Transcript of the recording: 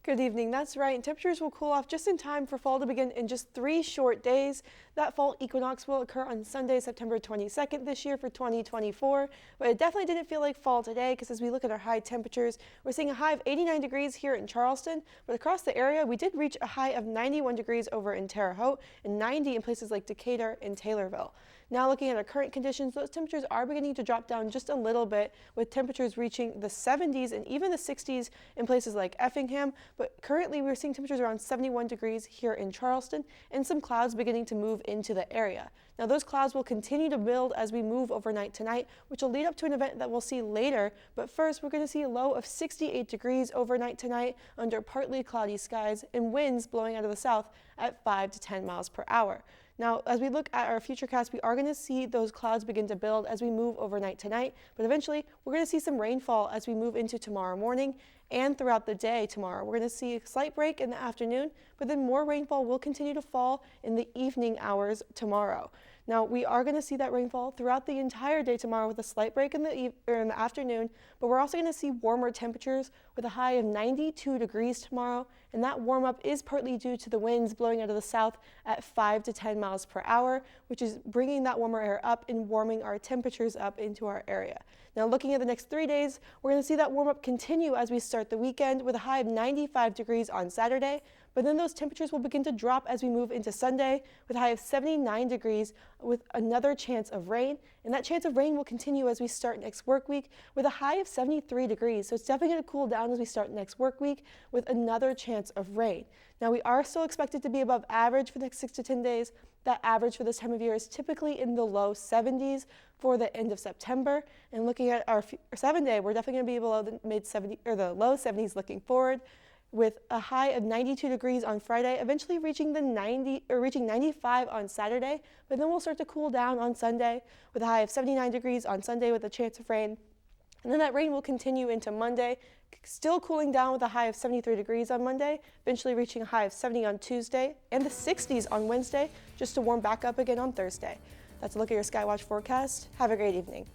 Good evening. That's right. Temperatures will cool off just in time for fall to begin in just 3 short days. That fall equinox will occur on Sunday, September 22nd this year for 2024. But it definitely didn't feel like fall today because as we look at our high temperatures, we're seeing a high of 89 degrees here in Charleston. But across the area, we did reach a high of 91 degrees over in Terre Haute and 90 in places like Decatur and Taylorville. Now looking at our current conditions, those temperatures are beginning to drop down just a little bit, with temperatures reaching the 70s and even the 60s in places like Effingham. But currently we're seeing temperatures around 71 degrees here in Charleston and some clouds beginning to move into the area. Now those clouds will continue to build as we move overnight tonight, which will lead up to an event that we'll see later. But first, we're going to see a low of 68 degrees overnight tonight under partly cloudy skies and winds blowing out of the south at 5 to 10 miles per hour. Now, as we look at our futurecast, we are going to see those clouds begin to build as we move overnight tonight, but eventually we're going to see some rainfall as we move into tomorrow morning and throughout the day tomorrow. We're going to see a slight break in the afternoon, but then more rainfall will continue to fall in the evening hours tomorrow. Now, we are going to see that rainfall throughout the entire day tomorrow with a slight break in the afternoon, but we're also going to see warmer temperatures with a high of 92 degrees tomorrow, and that warm up is partly due to the winds blowing out of the south at 5 to 10 miles per hour, which is bringing that warmer air up and warming our temperatures up into our area. Now, looking at the next 3 days, we're going to see that warm up continue as we start the weekend with a high of 95 degrees on Saturday, but then those temperatures will begin to drop as we move into Sunday with a high of 79 degrees with another chance of rain. And that chance of rain will continue as we start next work week with a high of 73 degrees. So it's definitely going to cool down as we start next work week with another chance of rain. Now we are still expected to be above average for the next 6 to 10 days. That average for this time of year is typically in the low 70s for the end of September. And looking at our 7-day, we're definitely going to be below the mid 70 or the low 70s looking forward, with a high of 92 degrees on Friday, eventually reaching 95 on Saturday, but then we'll start to cool down on Sunday with a high of 79 degrees on Sunday with a chance of rain. And then that rain will continue into Monday, still cooling down with a high of 73 degrees on Monday, eventually reaching a high of 70 on Tuesday and the 60s on Wednesday, just to warm back up again on Thursday. That's a look at your Skywatch forecast. Have a great evening.